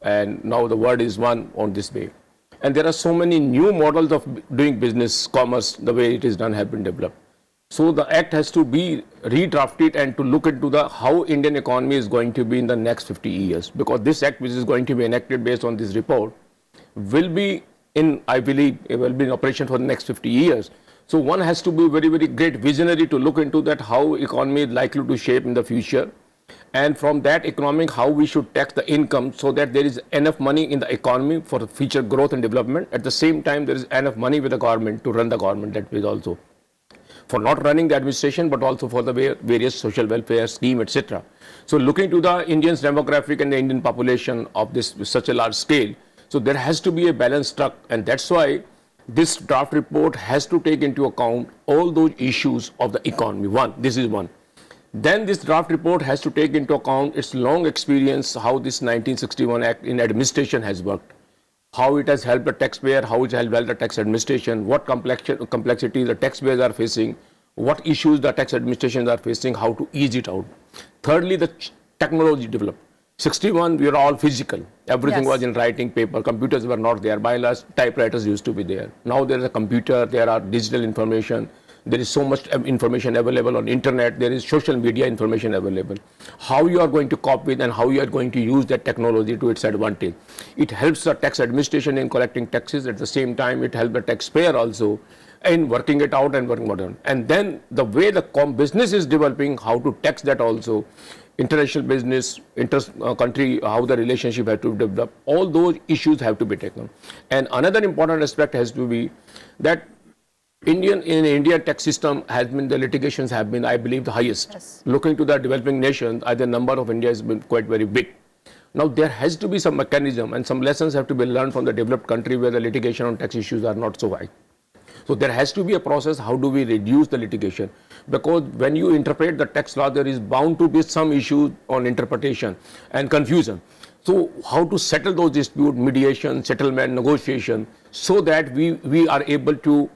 and now the world is one on this way. And there are so many new models of doing business, commerce, the way it is done have been developed. So the act has to be redrafted and to look into the how Indian economy is going to be in the next 50 years. Because this act, which is going to be enacted based on this report, will be in, I believe, it will be in operation for the next 50 years. So one has to be very, very great visionary to look into that how economy is likely to shape in the future. And from that economic, how we should tax the income so that there is enough money in the economy for future growth and development. At the same time, there is enough money with the government to run the government that way also, for not running the administration, but also for the various social welfare scheme, etc. So looking to the Indian demographic and the Indian population of this such a large scale, so there has to be a balance struck, and that's why this draft report has to take into account all those issues of the economy. This is one. Then this draft report has to take into account its long experience, how this 1961 Act in administration has worked, how it has helped the taxpayer, how it has helped the tax administration, what complexity the taxpayers are facing, what issues the tax administrations are facing, how to ease it out. Thirdly, the technology developed. 61, we were all physical. Everything was in writing paper. Computers were not there. By and large, typewriters used to be there. Now there is a computer, there are digital information. There is so much information available on internet. There is social media information available. How you are going to cope with and how you are going to use that technology to its advantage. It helps the tax administration in collecting taxes. At the same time, it helps the taxpayer also in working it out and working modern. And then the way the business is developing, how to tax that also. International business, country, how the relationship has to develop. All those issues have to be taken. And another important aspect has to be that in India tax system has been, the litigations have been, I believe, the highest. Yes. Looking to the developing nations, the number of India has been quite very big. Now there has to be some mechanism and some lessons have to be learned from the developed country where the litigation on tax issues are not so high. So there has to be a process, how do we reduce the litigation? Because when you interpret the tax law, there is bound to be some issues on interpretation and confusion. So how to settle those disputes, mediation, settlement, negotiation, so that we are able to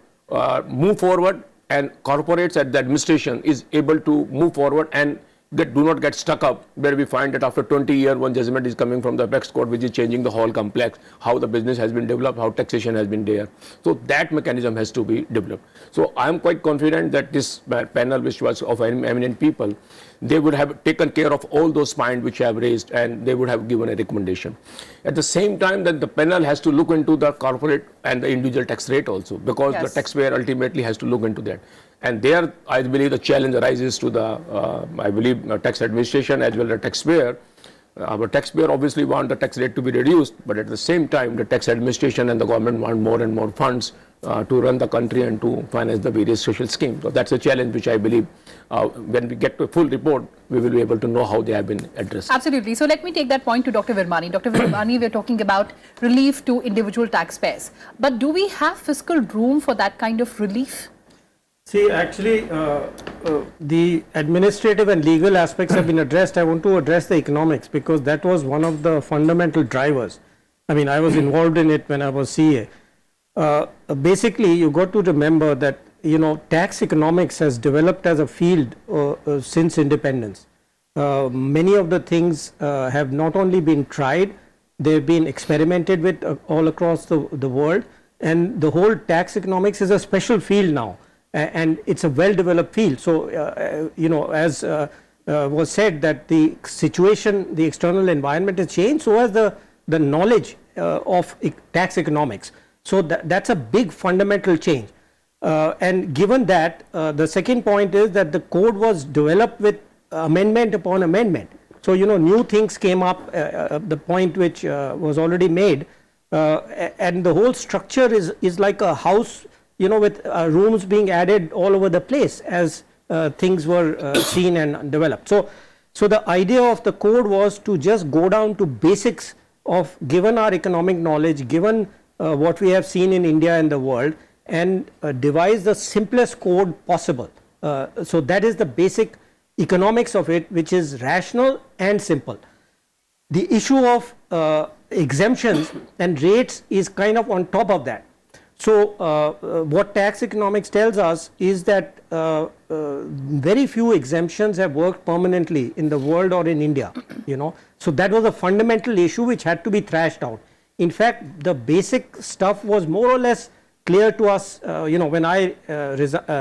move forward, and corporates at the administration is able to move forward and do not get stuck up where we find that after 20 years one judgment is coming from the apex court which is changing the whole complex, how the business has been developed, how taxation has been there. So that mechanism has to be developed. So I am quite confident that this panel, which was of eminent people, they would have taken care of all those points which I have raised and they would have given a recommendation. At the same time, that the panel has to look into the corporate and the individual tax rate also, because the taxpayer ultimately has to look into that. And there, I believe the challenge arises to the, tax administration as well as the taxpayer. Our taxpayer obviously want the tax rate to be reduced, but at the same time, the tax administration and the government want more and more funds to run the country and to finance the various social schemes. So that's a challenge which I believe when we get to a full report, we will be able to know how they have been addressed. Absolutely. So let me take that point to Dr. Virmani. Dr. Virmani, we're talking about relief to individual taxpayers. But do we have fiscal room for that kind of relief? See, actually, the administrative and legal aspects have been addressed. I want to address the economics because that was one of the fundamental drivers. I mean, I was involved in it when I was CA. Basically, you got to remember that, you know, tax economics has developed as a field since independence. Many of the things have not only been tried, they've been experimented with all across the world, and the whole tax economics is a special field now. And it's a well-developed field. So, you know, as was said, that the situation, the external environment has changed, so has the knowledge of tax economics. So that's a big fundamental change. And given that, the second point is that the code was developed with amendment upon amendment. So, you know, new things came up, the point which was already made, and the whole structure is like a house, you know, with rooms being added all over the place as things were seen and developed. So the idea of the code was to just go down to basics of, given our economic knowledge, given what we have seen in India and the world, and devise the simplest code possible. So that is the basic economics of it, which is rational and simple. The issue of exemptions and rates is kind of on top of that. So what tax economics tells us is that very few exemptions have worked permanently in the world or in India, you know. So that was a fundamental issue which had to be thrashed out. In fact, the basic stuff was more or less clear to us, you know, when I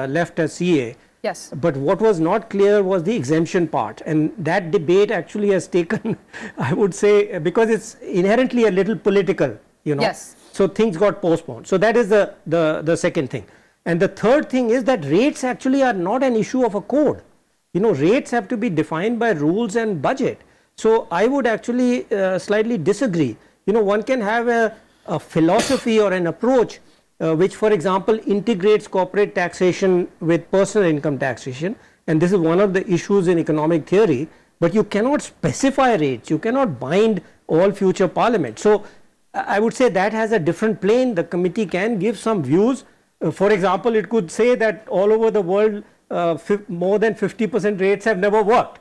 left as CA. Yes. But what was not clear was the exemption part, and that debate actually has taken, I would say, because it's inherently a little political, you know. Yes. So things got postponed. So that is the second thing. And the third thing is that rates actually are not an issue of a code. You know, rates have to be defined by rules and budget. So I would actually slightly disagree. You know, one can have a philosophy or an approach which, for example, integrates corporate taxation with personal income taxation, and this is one of the issues in economic theory, but you cannot specify rates, you cannot bind all future parliament. So I would say that has a different plane. The committee can give some views. For example, it could say that all over the world more than 50% rates have never worked,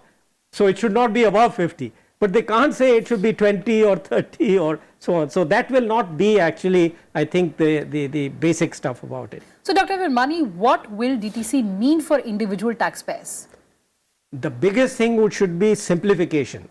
so it should not be above 50. But they can't say it should be 20 or 30 or so on. So that will not be actually, I think, the basic stuff about it. So Dr. Virmani, what will DTC mean for individual taxpayers? The biggest thing should be simplification.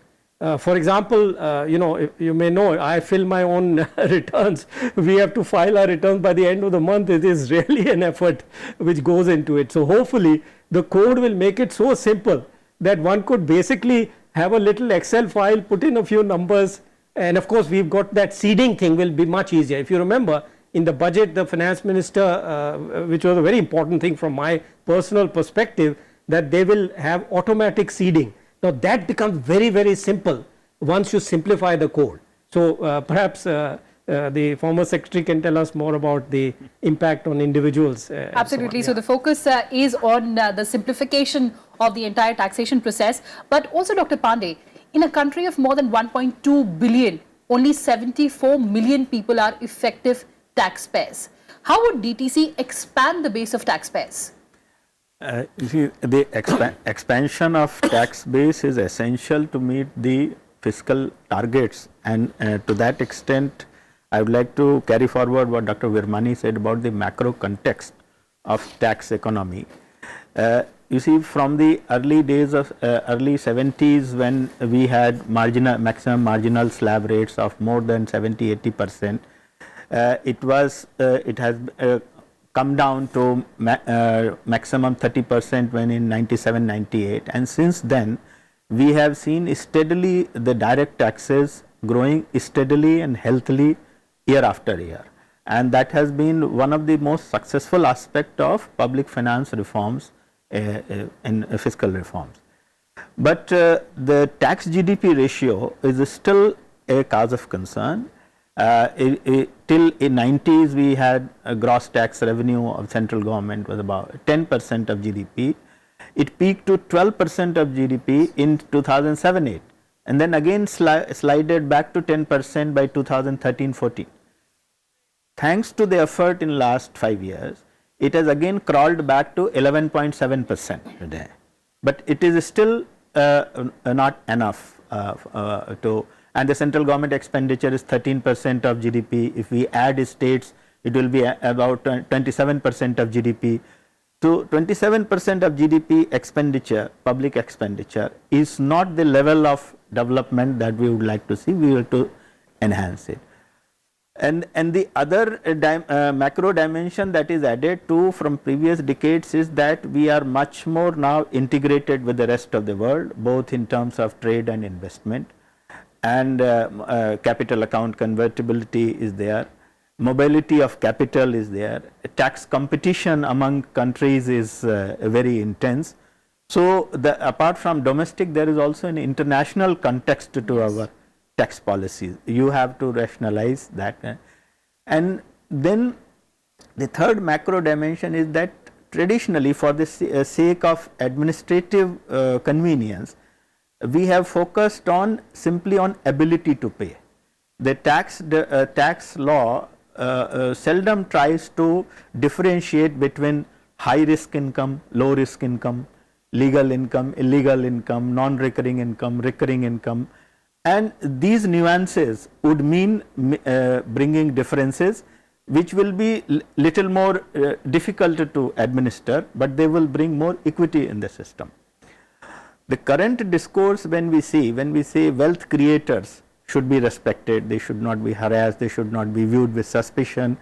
For example, you know, you may know, I fill my own returns. We have to file our returns by the end of the month. It is really an effort which goes into it. So hopefully the code will make it so simple that one could basically have a little Excel file, put in a few numbers, and of course we've got that seeding thing will be much easier. If you remember, in the budget, the finance minister, which was a very important thing from my personal perspective, that they will have automatic seeding. Now that becomes very, very simple once you simplify the code. So perhaps the former secretary can tell us more about the impact on individuals. Absolutely. So the focus is on the simplification of the entire taxation process. But also, Dr. Pandey, in a country of more than 1.2 billion, only 74 million people are effective taxpayers. How would DTC expand the base of taxpayers? You see, the expansion of tax base is essential to meet the fiscal targets, and to that extent, I would like to carry forward what Dr. Virmani said about the macro context of tax economy. You see, from the early days of early 70s, when we had maximum marginal slab rates of more than 70-80%, it has come down to maximum 30% when in 97-98, and since then we have seen steadily the direct taxes growing steadily and healthily year after year, and that has been one of the most successful aspect of public finance reforms and fiscal reforms. But the tax GDP ratio is still a cause of concern. Till in 90s we had a gross tax revenue of central government was about 10% of GDP. It peaked to 12% of GDP in 2007-8, and then again slided back to 10% by 2013-14. Thanks to the effort in last 5 years, it has again crawled back to 11.7% today. But it is still not enough and the central government expenditure is 13% of GDP. If we add states, it will be about 27% of GDP. So 27% of GDP expenditure, public expenditure, is not the level of development that we would like to see. We have to enhance it. And the other macro dimension that is added to from previous decades is that we are much more now integrated with the rest of the world, both in terms of trade and investment, and capital account convertibility is there, mobility of capital is there, tax competition among countries is very intense. So apart from domestic, there is also an international context to our tax policies. You have to rationalize that. And then the third macro dimension is that traditionally, for the sake of administrative convenience, we have focused on simply on ability to pay. The tax law seldom tries to differentiate between high risk income, low risk income, legal income, illegal income, non-recurring income, recurring income, and these nuances would mean bringing differences, which will be little more difficult to administer, but they will bring more equity in the system. The current discourse when we say wealth creators should be respected, they should not be harassed, they should not be viewed with suspicion.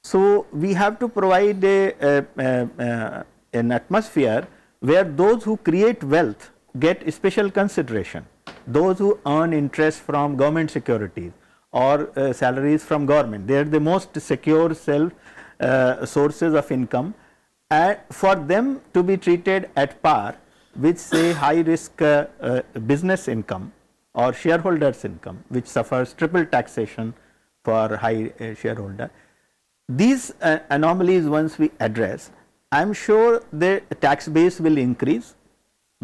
So we have to provide an atmosphere where those who create wealth get special consideration. Those who earn interest from government securities or salaries from government, they are the most secure sources of income, and for them to be treated at par with say high risk business income or shareholders income, which suffers triple taxation for high shareholder. These anomalies once we address, I am sure the tax base will increase,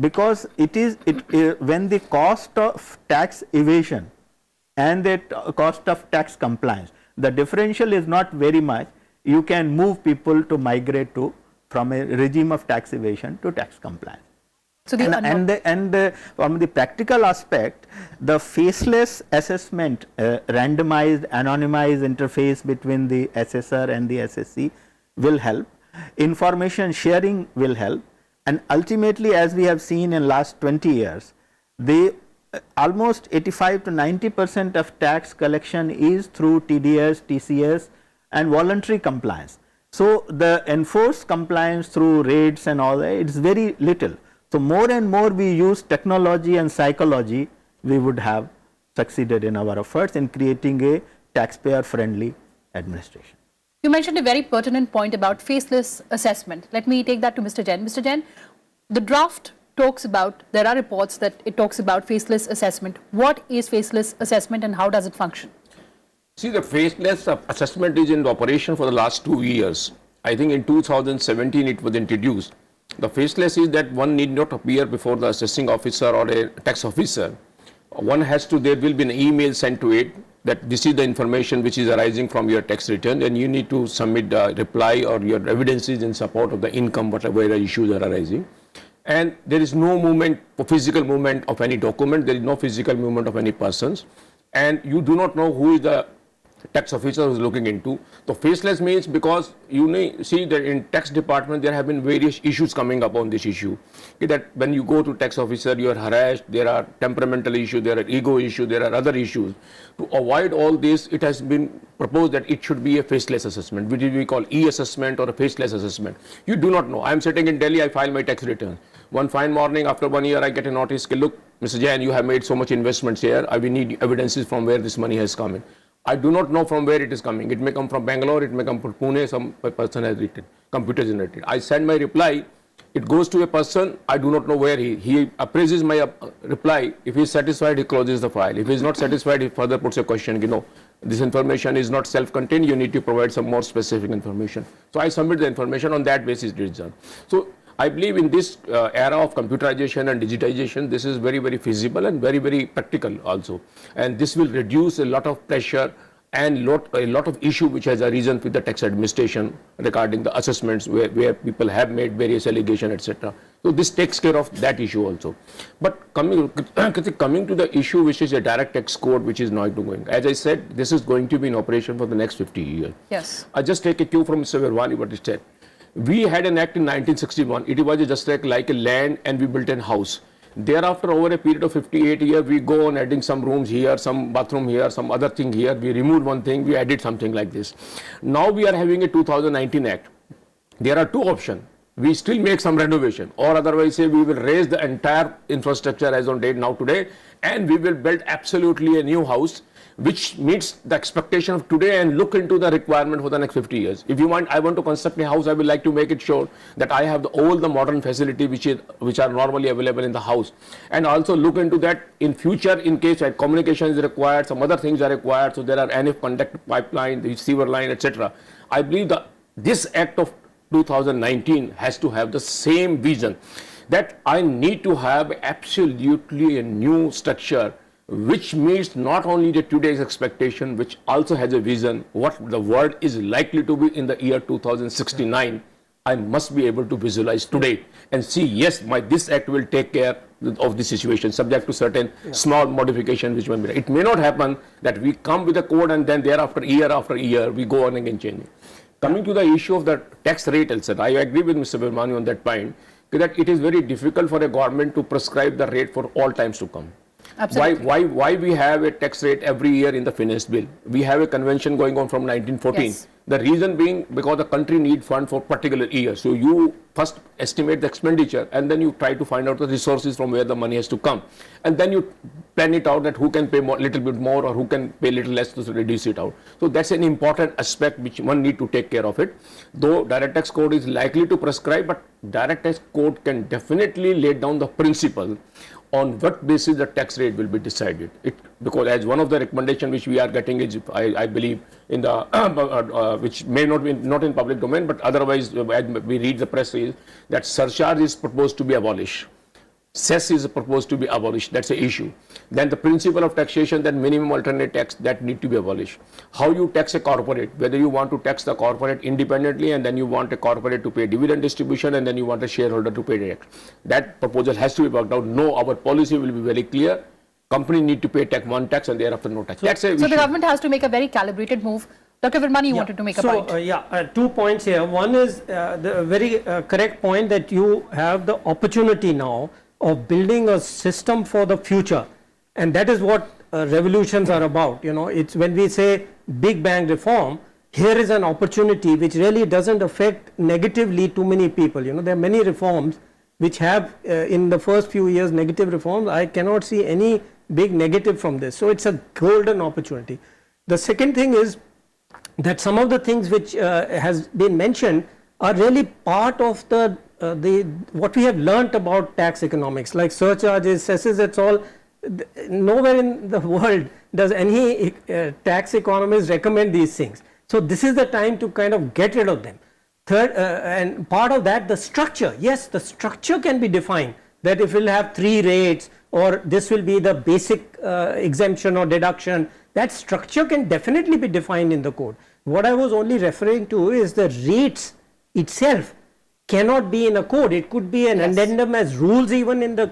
because when the cost of tax evasion and the cost of tax compliance, the differential is not very much, you can move people to migrate from a regime of tax evasion to tax compliance. So from the practical aspect, the faceless assessment, randomized, anonymized interface between the assessor and the assessee will help. Information sharing will help, and ultimately, as we have seen in last 20 years, almost 85 to 90% of tax collection is through TDS, TCS, and voluntary compliance. So the enforced compliance through raids and all that, it's very little. So more and more we use technology and psychology, we would have succeeded in our efforts in creating a taxpayer friendly administration. You mentioned a very pertinent point about faceless assessment. Let me take that to Mr. Jain. Mr. Jain, the draft talks about, there are reports that it talks about faceless assessment. What is faceless assessment and how does it function? See, the faceless assessment is in operation for the last 2 years. I think in 2017 it was introduced. The faceless is that one need not appear before the assessing officer or a tax officer. One has to, there will be an email sent to it that this is the information which is arising from your tax return, and you need to submit a reply or your evidences in support of the income, whatever issues are arising. And there is no movement, physical movement of any document, there is no physical movement of any persons, and you do not know who is the tax officer who is looking into. The faceless means, because you see that in tax department there have been various issues coming up on this issue. Okay, that when you go to tax officer, you are harassed, there are temperamental issues, there are ego issues, there are other issues. To avoid all this, it has been proposed that it should be a faceless assessment, which we call e-assessment or a faceless assessment. You do not know. I am sitting in Delhi, I file my tax return. One fine morning after 1 year, I get a notice, look, Mr. Jain, you have made so much investments here, I will need evidences from where this money has come in. I do not know from where it is coming. It may come from Bangalore, it may come from Pune, some person has written, computer generated. I send my reply, it goes to a person, I do not know where he appraises my reply. If he is satisfied, he closes the file. If he is not satisfied, he further puts a question, this information is not self-contained, you need to provide some more specific information. So I submit the information, on that basis it is done. So I believe in this era of computerization and digitization, this is very, very feasible and very, very practical also. And this will reduce a lot of pressure and a lot of issue which has arisen with the tax administration regarding the assessments where people have made various allegations, etc. So this takes care of that issue also. But coming to the issue which is a direct tax code which is now going, as I said, this is going to be in operation for the next 50 years. Yes. I just take a cue from Mr. Virwani what he said. We had an act in 1961, it was just like a land and we built a house. Thereafter, over a period of 58 years, we go on adding some rooms here, some bathroom here, some other thing here, we removed one thing, we added something like this. Now we are having a 2019 act. There are two options. We still make some renovation, or otherwise say we will raise the entire infrastructure as on date now today, and we will build absolutely a new house which meets the expectation of today and look into the requirement for the next 50 years. If you want, I want to construct a house, I would like to make it sure that I have all the modern facility which are normally available in the house, and also look into that in future in case communication is required, some other things are required, so there are NF conduct pipeline, the receiver line, etc. I believe that this act of 2019 has to have the same vision, that I need to have absolutely a new structure which meets not only the today's expectation, which also has a vision what the world is likely to be in the year 2069. I must be able to visualize today and see, yes, this act will take care of the situation, subject to certain small modification which may be. It may not happen that we come with a code and then thereafter, year after year, we go on again changing. Coming to the issue of the tax rate, I agree with Mr. Virmani on that point, that it is very difficult for a government to prescribe the rate for all times to come. Absolutely. Why we have a tax rate every year in the finance bill? We have a convention going on from 1914. Yes. The reason being because the country need fund for particular year. So you first estimate the expenditure and then you try to find out the resources from where the money has to come. And then you plan it out that who can pay more, little bit more or who can pay little less to reduce it out. So that's an important aspect which one need to take care of it. Though direct tax code is likely to prescribe, but direct tax code can definitely lay down the principle on what basis the tax rate will be decided. Because as one of the recommendation which we are getting is, I believe, in the which may not be not in public domain, but otherwise as we read the press is that surcharge is proposed to be abolished. Cess is proposed to be abolished. That's the issue. Then the principle of taxation, that minimum alternate tax, that need to be abolished. How you tax a corporate, whether you want to tax the corporate independently and then you want a corporate to pay dividend distribution and then you want a shareholder to pay tax. That proposal has to be worked out. No, our policy will be very clear. Company need to pay one tax and thereafter no tax. That's a So issue. the government has to make a very calibrated move. Dr. Virmani, you wanted to make a point. 2 points here. One is the very correct point that you have the opportunity now of building a system for the future, and that is what revolutions are about. You know, it's when we say big bang reform, here is an opportunity which really doesn't affect negatively too many people. You know, there are many reforms which have in the first few years negative reforms. I cannot see any big negative from this, so it's a golden opportunity. The second thing is that some of the things which has been mentioned are really part of the what we have learnt about tax economics, like surcharges, cesses. It's all, nowhere in the world does any tax economist recommend these things. So this is the time to kind of get rid of them. Third, and part of that, the structure. Yes, the structure can be defined, that if we'll have 3 rates or this will be the basic exemption or deduction, that structure can definitely be defined in the code. What I was only referring to is the rates itself cannot be in a code. It could be an addendum as rules even in the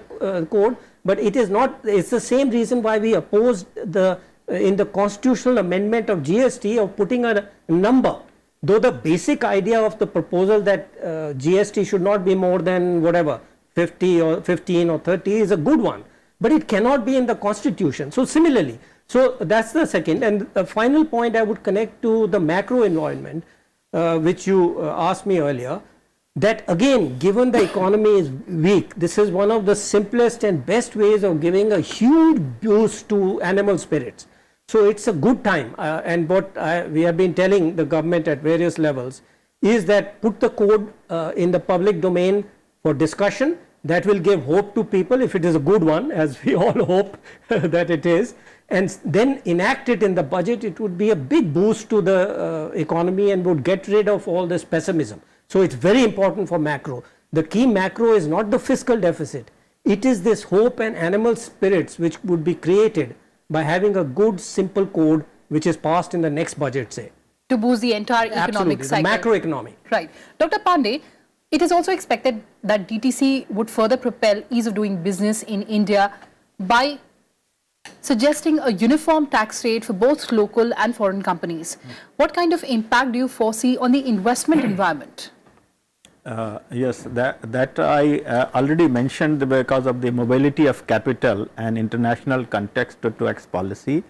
code, but it is not. It's the same reason why we opposed the in the constitutional amendment of GST of putting a number. Though the basic idea of the proposal that GST should not be more than whatever 50 or 15 or 30 is a good one, but it cannot be in the constitution. So similarly, so that's the second. And the final point I would connect to the macro environment, which you asked me earlier. That again, given the economy is weak, this is one of the simplest and best ways of giving a huge boost to animal spirits. So it's a good time, and what we have been telling the government at various levels is that put the code in the public domain for discussion. That will give hope to people if it is a good one, as we all hope that it is, and then enact it in the budget. It would be a big boost to the economy and would get rid of all this pessimism. So it's very important for macro. The key macro is not the fiscal deficit. It is this hope and animal spirits which would be created by having a good simple code which is passed in the next budget, say. To boost the entire economic Absolutely, cycle. the macroeconomy. Right. Dr. Pandey, it is also expected that DTC would further propel ease of doing business in India by suggesting a uniform tax rate for both local and foreign companies. What kind of impact do you foresee on the investment environment? Yes, that I already mentioned because of the mobility of capital and international context to tax policy.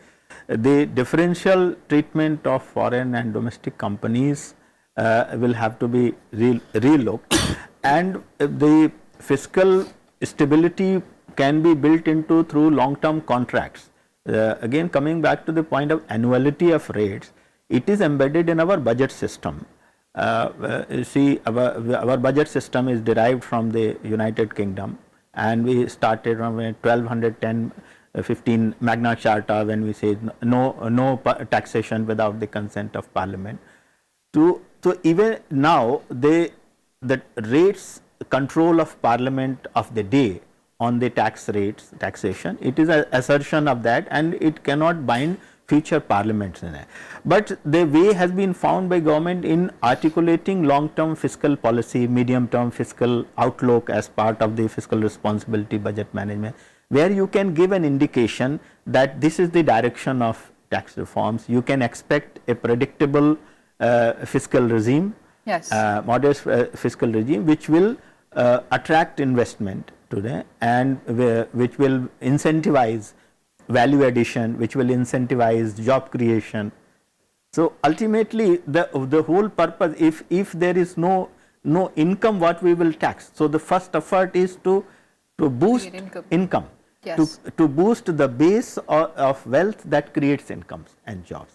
The differential treatment of foreign and domestic companies will have to be relooked, and the fiscal stability can be built into through long-term contracts. Again, coming back to the point of annuality of rates, it is embedded in our budget system. You see, our budget system is derived from the United Kingdom, and we started from 1210 15 Magna Charta, when we say no taxation without the consent of Parliament. So even now, the rates control of Parliament of the day on the taxation, it is an assertion of that, and it cannot bind future parliaments in it. But the way has been found by government in articulating long-term fiscal policy, medium-term fiscal outlook as part of the fiscal responsibility budget management, where you can give an indication that this is the direction of tax reforms. You can expect a predictable fiscal regime, Yes. modest fiscal regime, which will attract investment today, and which will incentivize value addition, which will incentivize job creation. So ultimately, the whole purpose, if there is no income, what we will tax. So the first effort is to boost income, Yes. to boost the base of wealth that creates incomes and jobs,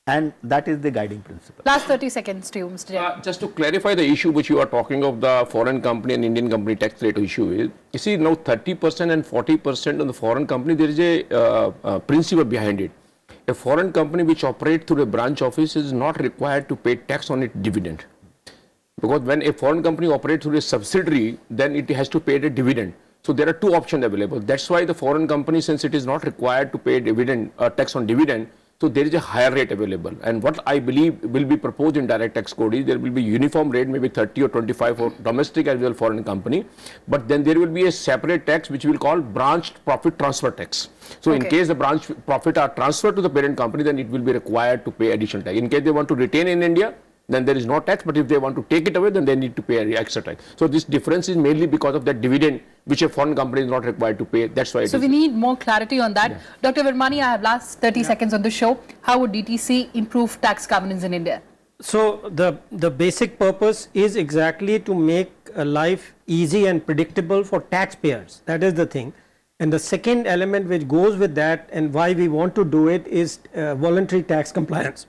and that is the guiding principle. Last 30 seconds to you, Mr. Jain. Just to clarify the issue which you are talking of, the foreign company and Indian company tax rate issue is, you see now 30% and 40% on the foreign company, there is a principle behind it. A foreign company which operates through a branch office is not required to pay tax on its dividend. Because when a foreign company operates through a subsidiary, then it has to pay a dividend. So there are two options available. That's why the foreign company, since it is not required to pay dividend, tax on dividend, so there is a higher rate available. And what I believe will be proposed in direct tax code is there will be uniform rate, maybe 30 or 25 for domestic as well foreign company. But then there will be a separate tax which we will call branched profit transfer tax. So in case the branch profit are transferred to the parent company, then it will be required to pay additional tax. In case they want to retain in India, then there is no tax, but if they want to take it away, then they need to pay extra tax. So this difference is mainly because of that dividend which a foreign company is not required to pay. That's why it So is. we need more clarity on that. Dr. Virmani, I have last 30 seconds on the show. How would DTC improve tax governance in India? So the basic purpose is exactly to make life easy and predictable for taxpayers. That is the thing. And the second element which goes with that and why we want to do it is voluntary tax compliance.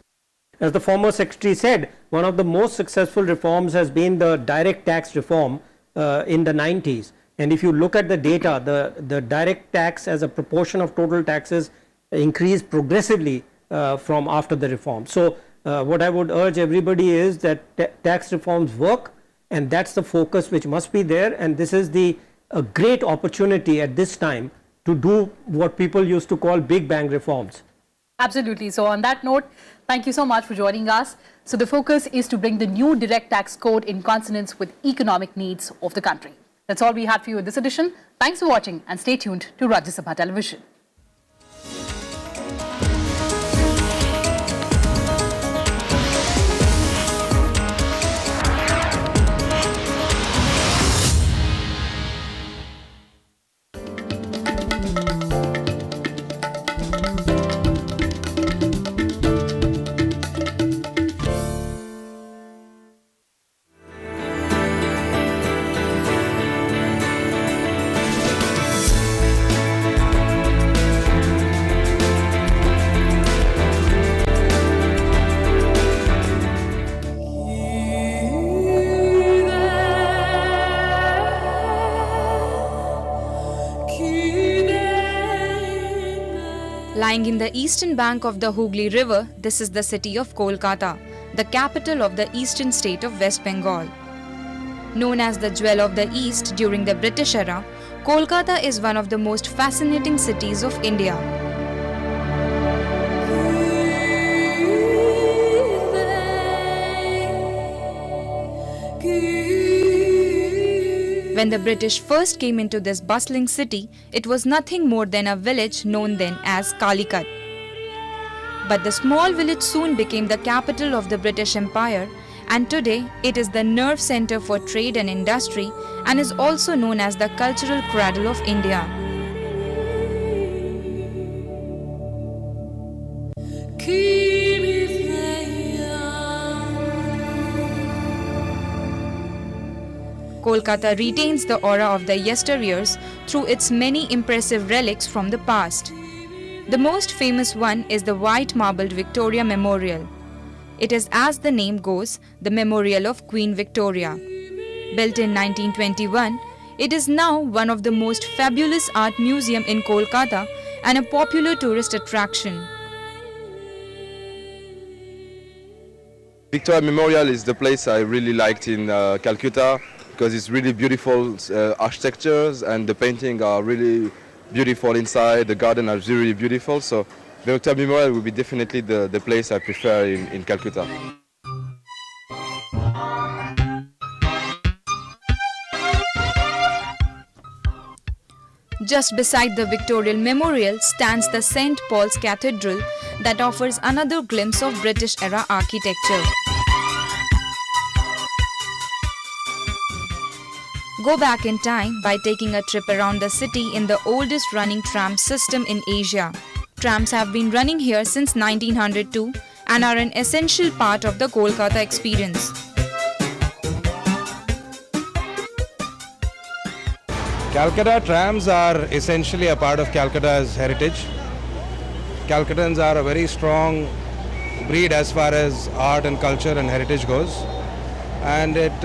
As the former secretary said, one of the most successful reforms has been the direct tax reform in the 90s. And if you look at the data, the direct tax as a proportion of total taxes increased progressively from after the reform. So what I would urge everybody is that tax reforms work, and that's the focus which must be there. And this is a great opportunity at this time to do what people used to call big bang reforms. Absolutely. So on that note, thank you so much for joining us. So the focus is to bring the new direct tax code in consonance with economic needs of the country. That's all we have for you in this edition. Thanks for watching and stay tuned to Rajya Sabha Television. Lying in the eastern bank of the Hooghly River, this is the city of Kolkata, the capital of the eastern state of West Bengal. Known as the Jewel of the East during the British era, Kolkata is one of the most fascinating cities of India. When the British first came into this bustling city, it was nothing more than a village known then as Calicut. But the small village soon became the capital of the British Empire, and today it is the nerve center for trade and industry and is also known as the cultural cradle of India. Kolkata retains the aura of the yesteryears through its many impressive relics from the past. The most famous one is the white marbled Victoria Memorial. It is, as the name goes, the memorial of Queen Victoria. Built in 1921, it is now one of the most fabulous art museum in Kolkata and a popular tourist attraction. Victoria Memorial is the place I really liked in Calcutta because it's really beautiful architectures and the paintings are really beautiful inside. The garden is really beautiful, so the Victoria Memorial would be definitely the place I prefer in Calcutta. Just beside the Victoria Memorial stands the St. Paul's Cathedral that offers another glimpse of British-era architecture. Go back in time by taking a trip around the city in the oldest running tram system in Asia. Trams have been running here since 1902 and are an essential part of the Kolkata experience. Calcutta trams are essentially a part of Calcutta's heritage. Calcuttans are a very strong breed as far as art and culture and heritage goes, and it